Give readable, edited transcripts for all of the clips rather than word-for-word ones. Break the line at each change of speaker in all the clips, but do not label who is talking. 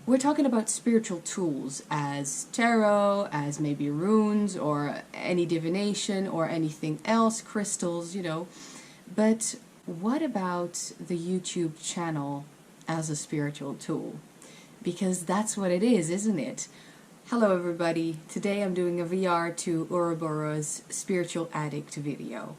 We're talking about spiritual tools as tarot, as maybe runes, or any divination, or anything else, crystals, you know. But what about the YouTube channel as a spiritual tool? Because that's what it is, isn't it? Hello everybody, today I'm doing a VR to Ouroboros Spiritual Addict video.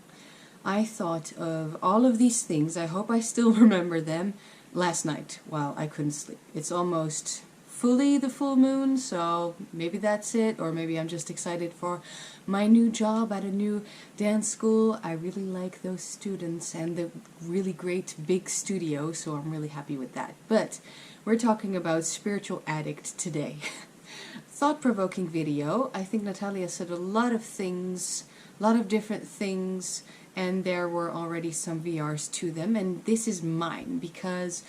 I thought of all of these things, I hope I still remember them, last night while I couldn't sleep. It's almost fully the full moon, so maybe that's it, or maybe I'm just excited for my new job at a new dance school. I really like those students and the really great big studio, so I'm really happy with that. But we're talking about Spiritual Addict today. Thought-provoking video. I think Natalia said a lot of things, a lot of different things, and there were already some VRs to them, and this is mine because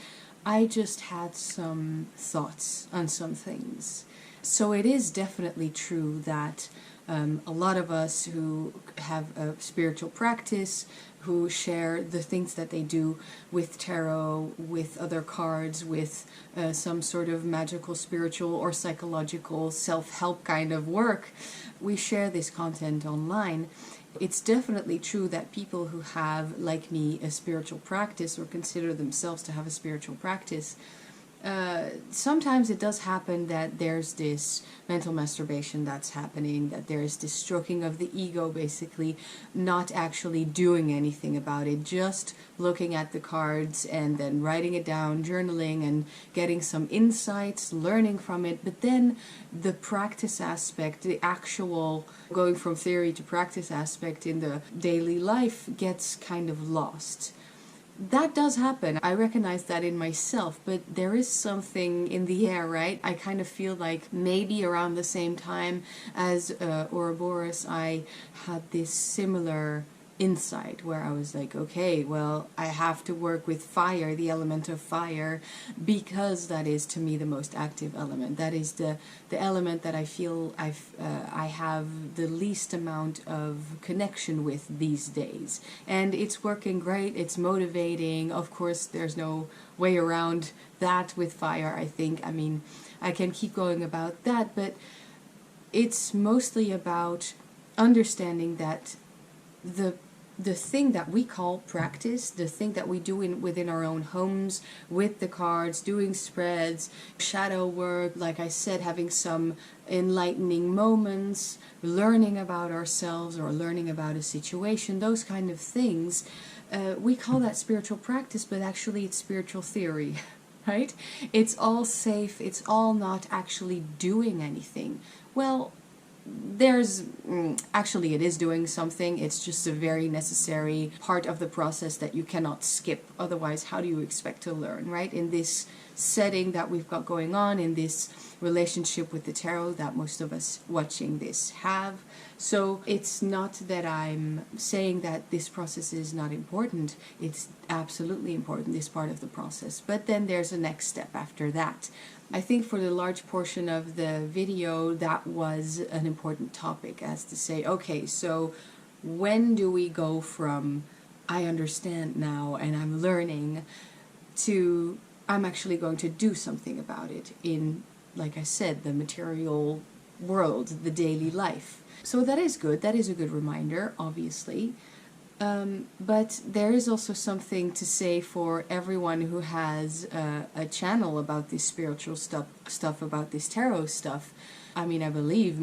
I just had some thoughts on some things. So it is definitely true that a lot of us who have a spiritual practice, who share the things that they do with tarot, with other cards, with some sort of magical, spiritual, or psychological self-help kind of work, we share this content online. It's definitely true that people who have, like me, a spiritual practice or consider themselves to have a spiritual practice, sometimes it does happen that there's this mental masturbation that's happening, that there's this stroking of the ego, basically not actually doing anything about it, just looking at the cards and then writing it down, journaling and getting some insights, learning from it. But then the practice aspect, the actual going from theory to practice aspect in the daily life gets kind of lost. That does happen. I recognize that in myself, but there is something in the air, right? I kind of feel like maybe around the same time as Ouroboros, I had this similar insight where I was like, okay, well, I have to work with fire, the element of fire, because that is to me the most active element. That is the element that I feel I have the least amount of connection with these days. And it's working great, it's motivating. Of course, there's no way around that with fire, I think. I mean, I can keep going about that, but it's mostly about understanding that the thing that we call practice, the thing that we do within our own homes, with the cards, doing spreads, shadow work, like I said, having some enlightening moments, learning about ourselves or learning about a situation, those kind of things, we call that spiritual practice, but actually it's spiritual theory, right? It's all safe, it's all not actually doing anything. Well, actually it is doing something. It's just a very necessary part of the process that you cannot skip. Otherwise, how do you expect to learn, right? In this setting that we've got going on, in this relationship with the tarot that most of us watching this have. So it's not that I'm saying that this process is not important. It's absolutely important, this part of the process. But then there's a next step after that. I think for the large portion of the video that was an important topic, as to say, okay, so when do we go from I understand now and I'm learning to I'm actually going to do something about it in, like I said, the material world, the daily life. So that is good, that is a good reminder, obviously. But there is also something to say for everyone who has a channel about this spiritual stuff, about this tarot stuff. I mean, I believe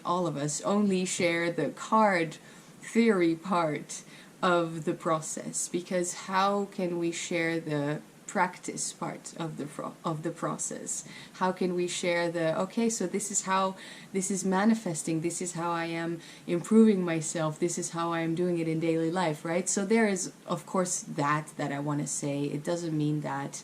all of us only share the card theory part of the process, because how can we share the practice part of the process? How can we share okay, so this is how this is manifesting, this is how I am improving myself, this is how I am doing it in daily life, right? So there is, of course, that I want to say. It doesn't mean that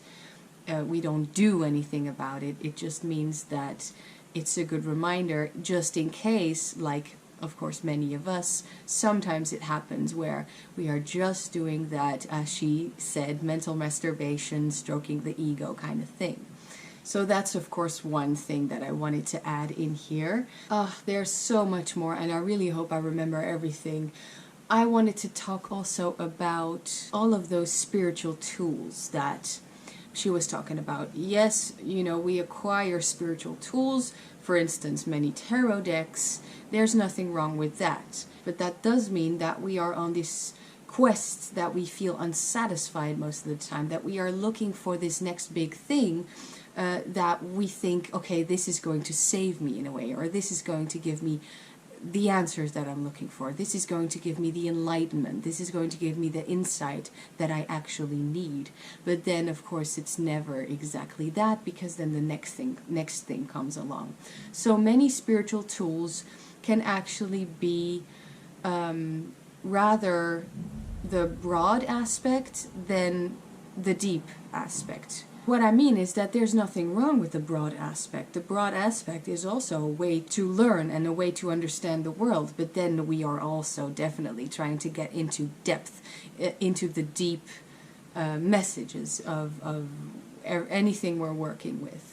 we don't do anything about it. It just means that it's a good reminder, just in case, like of course many of us, sometimes it happens where we are just doing that, as she said, mental masturbation, stroking the ego kind of thing. So that's of course one thing that I wanted to add in here. There's so much more, and I really hope I remember everything. I wanted to talk also about all of those spiritual tools that she was talking about, yes, we acquire spiritual tools, for instance, many tarot decks. There's nothing wrong with that. But that does mean that we are on this quest that we feel unsatisfied most of the time, that we are looking for this next big thing that we think, okay, this is going to save me in a way, or this is going to give me the answers that I'm looking for. This is going to give me the enlightenment. This is going to give me the insight that I actually need. But then, of course, it's never exactly that, because then the next thing comes along. So many spiritual tools can actually be rather the broad aspect than the deep aspect. What I mean is that there's nothing wrong with the broad aspect. The broad aspect is also a way to learn and a way to understand the world, but then we are also definitely trying to get into depth, into the deep messages of anything we're working with.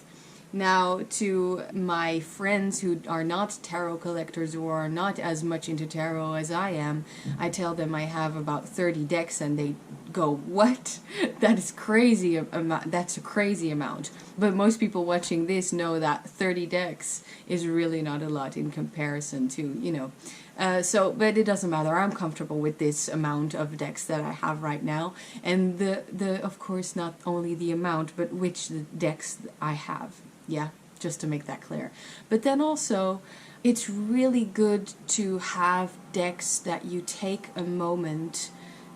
Now, to my friends who are not tarot collectors or are not as much into tarot as I am, I tell them I have about 30 decks and they go, what? That is crazy. That's a crazy amount. But most people watching this know that 30 decks is really not a lot in comparison to, but it doesn't matter. I'm comfortable with this amount of decks that I have right now. And the of course, not only the amount, but which decks I have. Yeah, just to make that clear. But then also, it's really good to have decks that you take a moment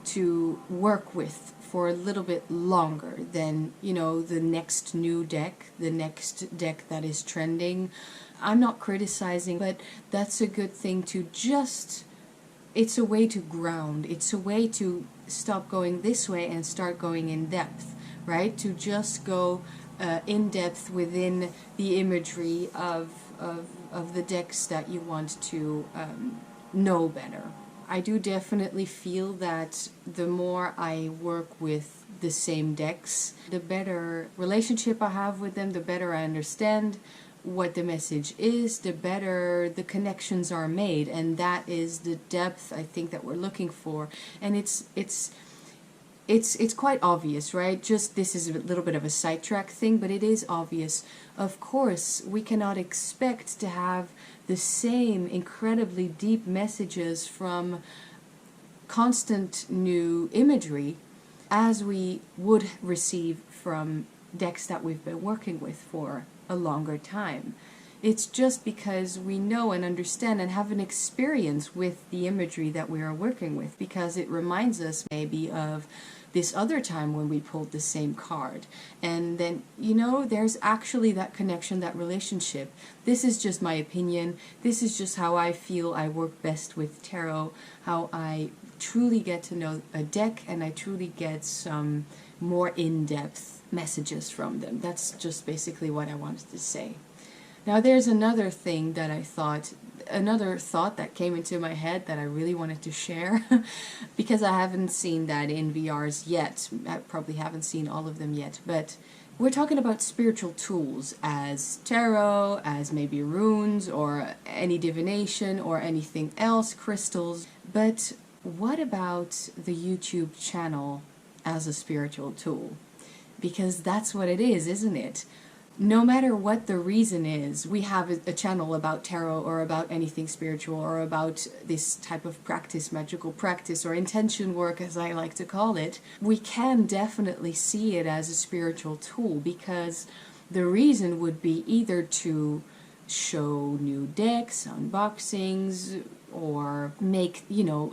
to work with for a little bit longer than, the next new deck, the next deck that is trending. I'm not criticizing, but that's a good thing to it's a way to ground. It's a way to stop going this way and start going in depth, right? To just go in depth within the imagery of the decks that you want to know better. I do definitely feel that the more I work with the same decks, the better relationship I have with them, the better I understand what the message is, the better the connections are made, and that is the depth I think that we're looking for. And it's quite obvious, right? Just this is a little bit of a sidetrack thing, but it is obvious. Of course, we cannot expect to have the same incredibly deep messages from constant new imagery as we would receive from decks that we've been working with for a longer time. It's just because we know and understand and have an experience with the imagery that we are working with, because it reminds us maybe of this other time when we pulled the same card. And then, there's actually that connection, that relationship. This is just my opinion. This is just how I feel I work best with tarot, how I truly get to know a deck and I truly get some more in-depth messages from them. That's just basically what I wanted to say. Now there's another thing that another thought that came into my head that I really wanted to share because I haven't seen that in VRs yet. I probably haven't seen all of them yet, but we're talking about spiritual tools as tarot, as maybe runes or any divination or anything else, crystals. But what about the YouTube channel as a spiritual tool? Because that's what it is, isn't it? No matter what the reason is, we have a channel about tarot or about anything spiritual or about this type of practice, magical practice or intention work as I like to call it. We can definitely see it as a spiritual tool because the reason would be either to show new decks, unboxings, or make,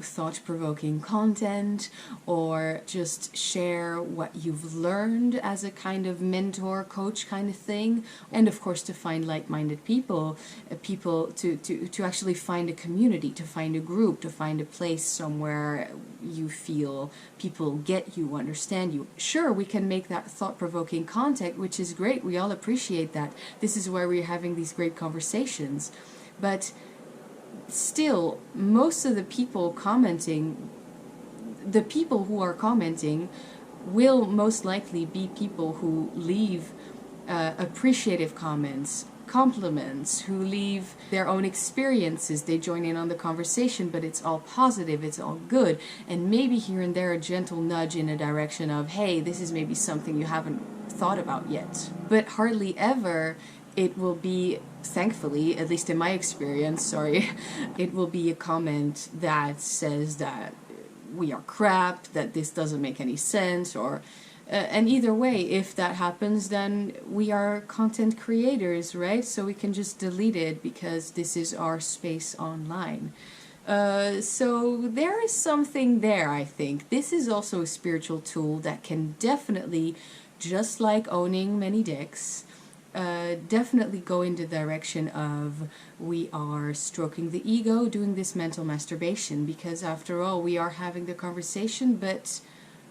thought-provoking content, or just share what you've learned as a kind of mentor, coach kind of thing. And of course to find like-minded people to actually find a community, to find a group, to find a place somewhere you feel people get you, understand you. Sure, we can make that thought-provoking content, which is great. We all appreciate that. This is why we're having these great conversations. But still, most of the people who are commenting will most likely be people who leave appreciative comments, compliments, who leave their own experiences. They join in on the conversation, but it's all positive, it's all good, and maybe here and there a gentle nudge in a direction of, hey, this is maybe something you haven't thought about yet. But hardly ever it will be, thankfully, at least in my experience, sorry, it will be a comment that says that we are crap, that this doesn't make any sense, or and either way, if that happens, then we are content creators, right? So we can just delete it because this is our space online. So there is something there, I think. This is also a spiritual tool that can definitely, just like owning many dicks, definitely go in the direction of we are stroking the ego, doing this mental masturbation, because after all, we are having the conversation, but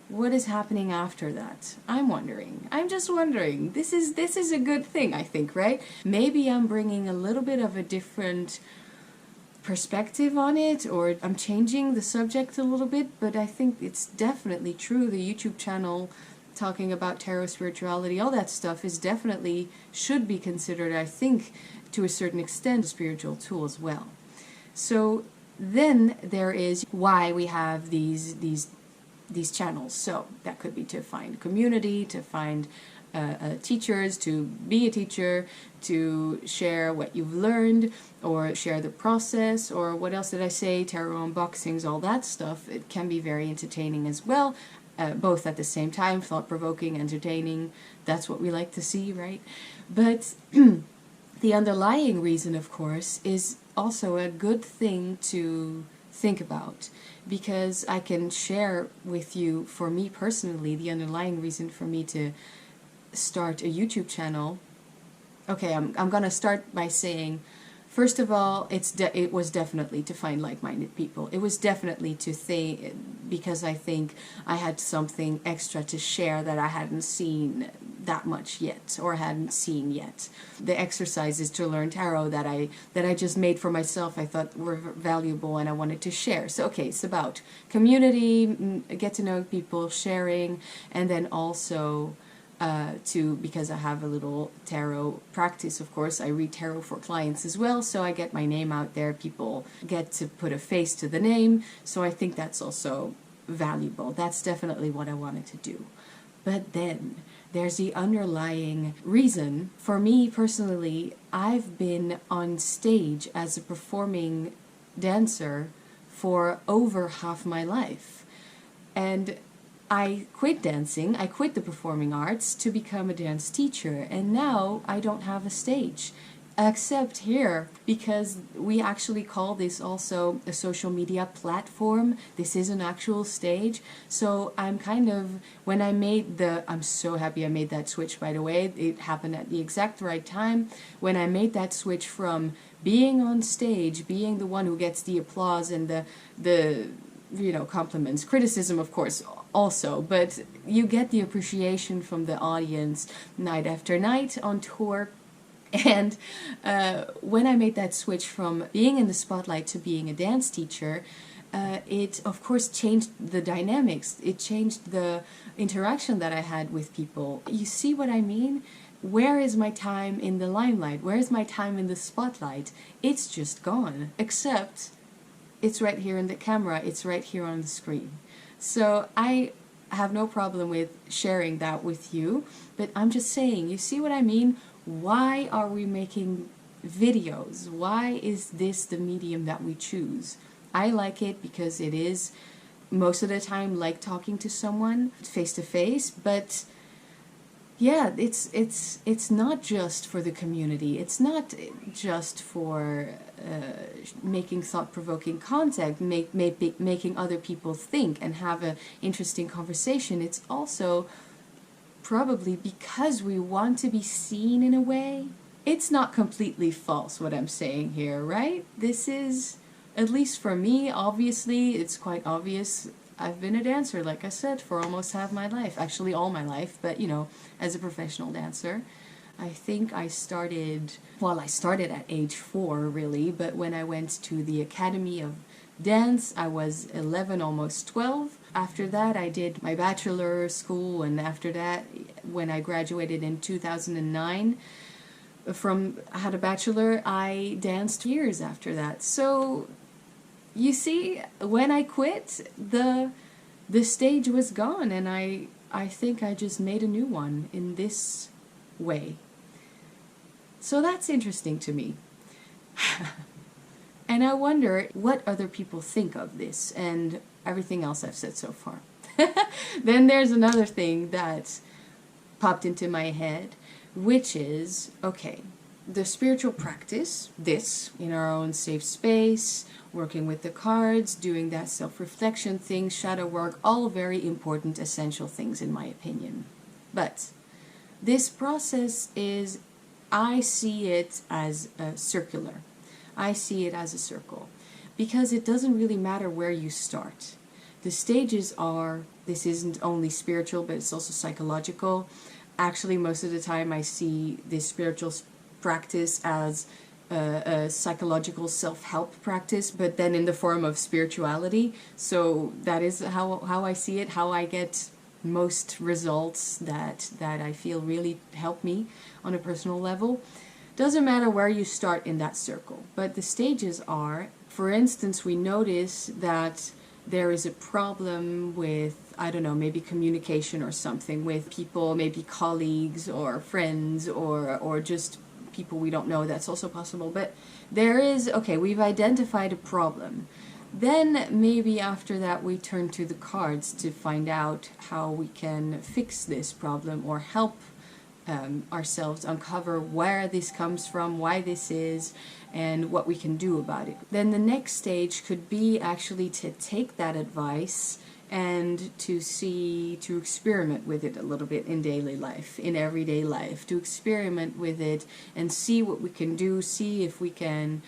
what is happening after that? I'm wondering. I'm just wondering. This is a good thing, I think, right? Maybe I'm bringing a little bit of a different perspective on it, or I'm changing the subject a little bit, but I think it's definitely true. The YouTube channel talking about tarot, spirituality, all that stuff is definitely, should be considered, I think, to a certain extent, a spiritual tool as well. So then there is why we have these channels. So that could be to find community, to find teachers, to be a teacher, to share what you've learned, or share the process, or what else did I say, tarot unboxings, all that stuff. It can be very entertaining as well, both at the same time, thought-provoking, entertaining. That's what we like to see, right? But the underlying reason, of course, is also a good thing to think about, because I can share with you, for me personally, the underlying reason for me to start a YouTube channel. Okay, I'm gonna start by saying, first of all, it was definitely to find like-minded people. It was definitely to think, because I think I had something extra to share that I hadn't seen that much yet, or hadn't seen yet. The exercises to learn tarot that I just made for myself, I thought were valuable and I wanted to share. So okay, it's about community, get to know people, sharing, and then also because I have a little tarot practice, of course. I read tarot for clients as well, so I get my name out there. People get to put a face to the name, so I think that's also valuable. That's definitely what I wanted to do. But then there's the underlying reason. For me personally, I've been on stage as a performing dancer for over half my life. And I quit dancing, I quit the performing arts to become a dance teacher, and now I don't have a stage, except here, because we actually call this also a social media platform. This is an actual stage, so I'm kind of, when I made I'm so happy I made that switch, by the way. It happened at the exact right time. When I made that switch from being on stage, being the one who gets the applause and the compliments, criticism, of course, also, but you get the appreciation from the audience night after night on tour. And when I made that switch from being in the spotlight to being a dance teacher, it of course changed the dynamics. It changed the interaction that I had with people. You see what I mean? Where is my time in the limelight? Where is my time in the spotlight? It's just gone, except it's right here in the camera, it's right here on the screen. So I have no problem with sharing that with you, but I'm just saying, you see what I mean? Why are we making videos? Why is this the medium that we choose? I like it because it is most of the time like talking to someone face to face, but yeah, it's not just for the community. It's not just for making thought-provoking content, making other people think and have an interesting conversation. It's also probably because we want to be seen in a way. It's not completely false what I'm saying here, right? This is, at least for me, obviously, it's quite obvious. I've been a dancer, like I said, for almost half my life. Actually, all my life, but, as a professional dancer. I think I started at age 4, really, but when I went to the Academy of Dance, I was 11, almost 12. After that, I did my bachelor school, and after that, when I graduated in 2009, I had a bachelor, I danced years after that. So you see, when I quit, the stage was gone, and I I think I just made a new one in this way. So that's interesting to me. And I wonder what other people think of this and everything else I've said so far. Then there's another thing that popped into my head, which is, okay, the spiritual practice, this, in our own safe space, working with the cards, doing that self-reflection thing, shadow work, all very important, essential things in my opinion. But this process is, I see it as circular. I see it as a circle, because it doesn't really matter where you start. The stages are, this isn't only spiritual, but it's also psychological. Actually, most of the time I see this spiritual practice as a psychological self-help practice, but then in the form of spirituality. So that is how I see it, how I get most results that I feel really help me on a personal level. Doesn't matter where you start in that circle, but the stages are, for instance, we notice that there is a problem with, I don't know, maybe communication or something with people, maybe colleagues or friends or just people we don't know. That's also possible. But there is, okay, we've identified a problem. Then maybe after that we turn to the cards to find out how we can fix this problem or help ourselves uncover where this comes from, why this is, and what we can do about it. Then the next stage could be actually to take that advice and to experiment with it a little bit in daily life, in everyday life, to experiment with it and see what we can do, see if we can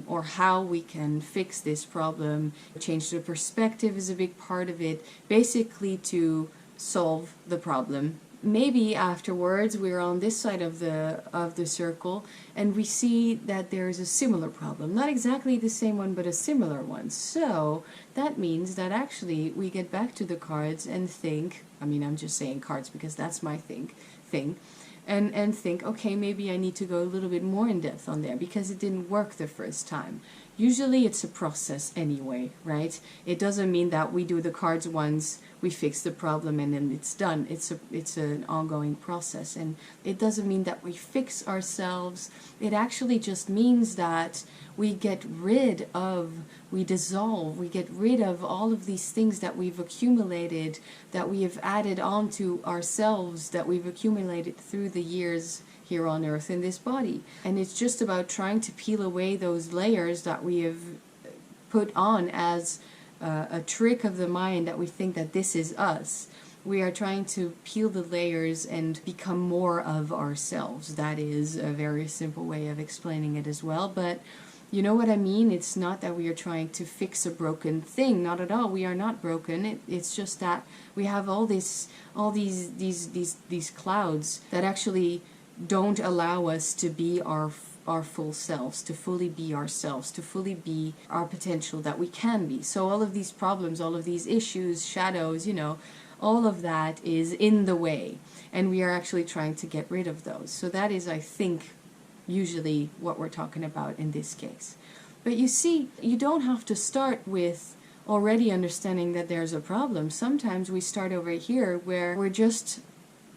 or how we can fix this problem. Change the perspective is a big part of it, basically to solve the problem. Maybe afterwards we're on this side of the circle and we see that there's a similar problem, not exactly the same one but a similar one. So that means that actually we get back to the cards and think, I mean, I'm just saying cards because that's my thing, and think, okay, maybe I need to go a little bit more in depth on there because it didn't work the first time. Usually it's a process anyway, right? It doesn't mean that we do the cards once, we fix the problem and then it's done. It's an ongoing process, and it doesn't mean that we fix ourselves. It actually just means that we get rid of, we dissolve, we get rid of all of these things that we've accumulated, that we have added onto ourselves, that we've accumulated through the years here on earth in this body. And it's just about trying to peel away those layers that we have put on as a trick of the mind, that we think that this is us. We are trying to peel the layers and become more of ourselves. That is a very simple way of explaining it as well, but you know what I mean? It's not that we are trying to fix a broken thing. Not at all. We are not broken. It's just that we have all these clouds that actually don't allow us to be our full selves, to fully be ourselves, to fully be our potential that we can be. So all of these problems, all of these issues, shadows, you know, all of that is in the way, and we are actually trying to get rid of those. So that is, I think, usually what we're talking about in this case. But you see, you don't have to start with already understanding that there's a problem. Sometimes we start over here where we're just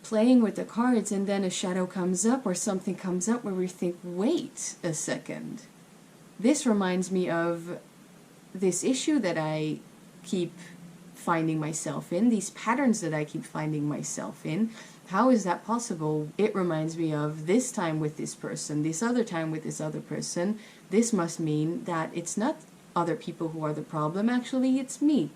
playing with the cards and then a shadow comes up or something comes up where we think, wait a second. This reminds me of this issue that I keep finding myself in, these patterns that I keep finding myself in. How is that possible? It reminds me of this time with this person, this other time with this other person. This must mean that it's not other people who are the problem, actually it's me.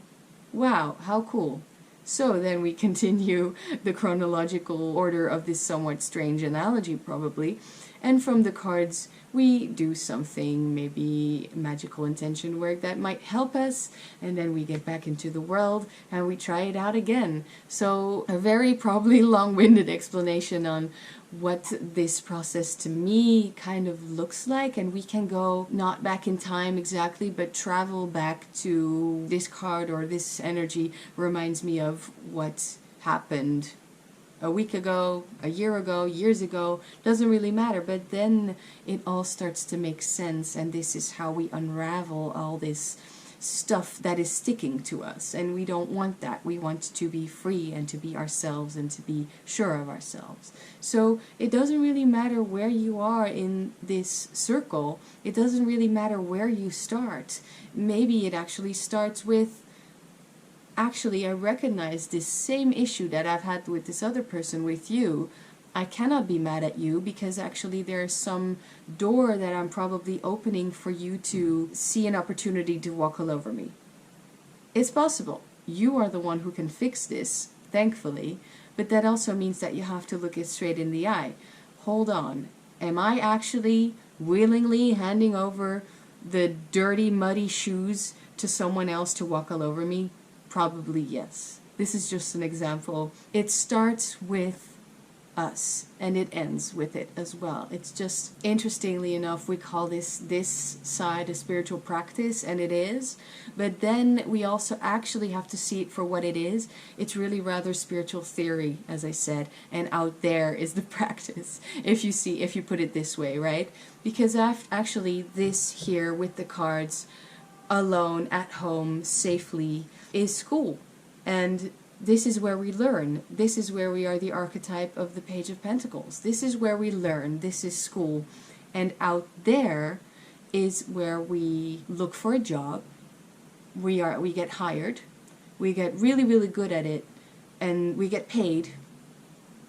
Wow, how cool. So then we continue the chronological order of this somewhat strange analogy probably, and from the cards we do something, maybe magical intention work that might help us, and then we get back into the world and we try it out again. So a very probably long-winded explanation on what this process to me kind of looks like, and we can go not back in time exactly, but travel back to this card, or this energy reminds me of what happened a week ago, a year ago, years ago, doesn't really matter, but then it all starts to make sense, and this is how we unravel all this stuff that is sticking to us, and we don't want that. We want to be free and to be ourselves and to be sure of ourselves. So it doesn't really matter where you are in this circle. It doesn't really matter where you start. Maybe it actually starts with, actually, I recognize this same issue that I've had with this other person, with you. I cannot be mad at you because actually there's some door that I'm probably opening for you to see an opportunity to walk all over me. It's possible. You are the one who can fix this, thankfully, but that also means that you have to look it straight in the eye. Hold on. Am I actually willingly handing over the dirty, muddy shoes to someone else to walk all over me? Probably yes. This is just an example. It starts with us, and it ends with it as well. It's just, interestingly enough, we call this side a spiritual practice, and it is, but then we also actually have to see it for what it is. It's really rather spiritual theory, as I said, and out there is the practice, if you put it this way, right? Because actually this here with the cards, alone, at home, safely, is school. And this is where we learn. This is where we are the archetype of the Page of Pentacles. This is where we learn. This is school. And out there is where we look for a job. We get hired. We get really, really good at it. And we get paid.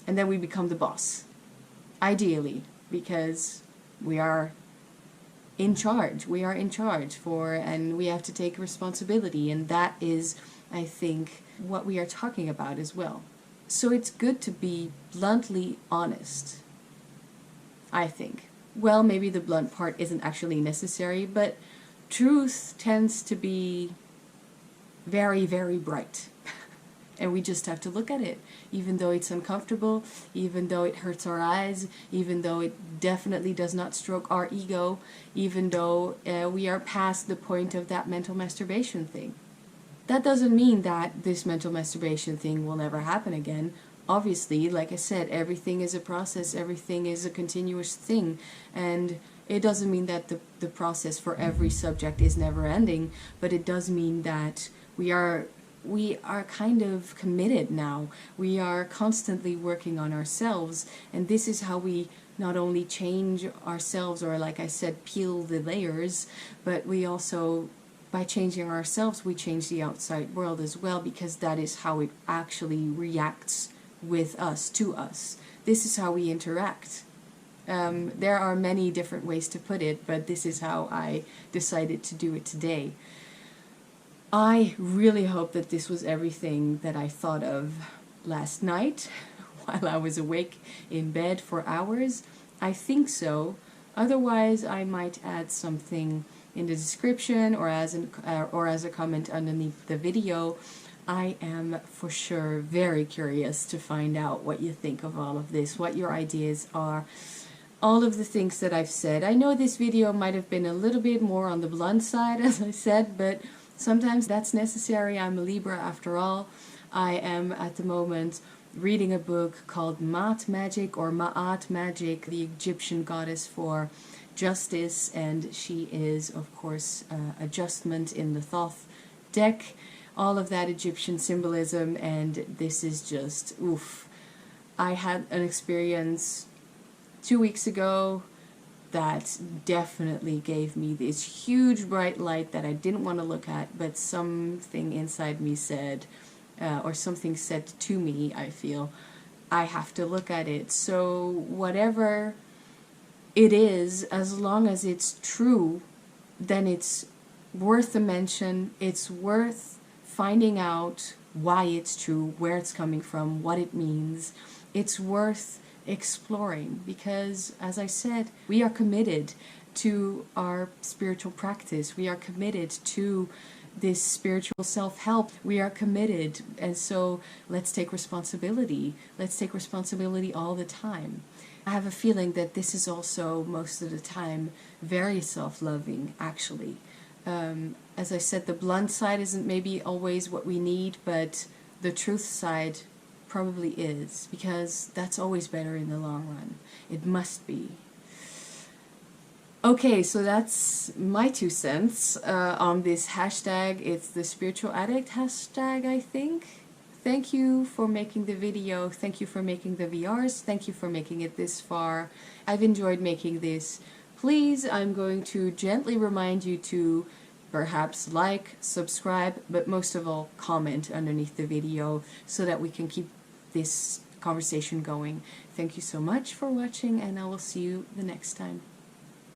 And then we become the boss. Ideally, because we are in charge. We are in charge and we have to take responsibility. And that is, I think, what we are talking about as well. So it's good to be bluntly honest, I think. Well, maybe the blunt part isn't actually necessary, but truth tends to be very, very bright. And we just have to look at it, even though it's uncomfortable, even though it hurts our eyes, even though it definitely does not stroke our ego, even though we are past the point of that mental masturbation thing. That doesn't mean that this mental masturbation thing will never happen again. Obviously, like I said, everything is a process, everything is a continuous thing, and it doesn't mean that the process for every subject is never ending, but it does mean that we are kind of committed now. We are constantly working on ourselves, and this is how we not only change ourselves, or like I said, peel the layers, but we also, by changing ourselves, we change the outside world as well, because that is how it actually reacts with us, to us. This is how we interact. There are many different ways to put it, but this is how I decided to do it today. I really hope that this was everything that I thought of last night while I was awake in bed for hours. I think so. Otherwise, I might add something in the description or as a comment underneath the video. I am for sure very curious to find out what you think of all of this, what your ideas are, all of the things that I've said. I know this video might have been a little bit more on the blunt side, as I said, but sometimes that's necessary. I'm a Libra after all. I am at the moment reading a book called Maat Magic, or Ma'at Magic, the Egyptian goddess for justice, and she is, of course, adjustment in the Thoth deck, all of that Egyptian symbolism, and this is just, oof. I had an experience 2 weeks ago that definitely gave me this huge bright light that I didn't want to look at, but something inside me said, or something said to me, I feel, I have to look at it. So whatever it is, as long as it's true, then it's worth a mention. It's worth finding out why it's true, where it's coming from, what it means. It's worth exploring, because, as I said, we are committed to our spiritual practice. We are committed to this spiritual self-help. We are committed, and so let's take responsibility. Let's take responsibility all the time. I have a feeling that this is also, most of the time, very self-loving, actually. As I said, the blunt side isn't maybe always what we need, but the truth side probably is, because that's always better in the long run. It must be. Okay, so that's my 2 cents on this hashtag. It's the spiritual addict hashtag, I think. Thank you for making the video. Thank you for making the VRs. Thank you for making it this far. I've enjoyed making this. Please, I'm going to gently remind you to perhaps like, subscribe, but most of all, comment underneath the video so that we can keep this conversation going. Thank you so much for watching, and I will see you the next time.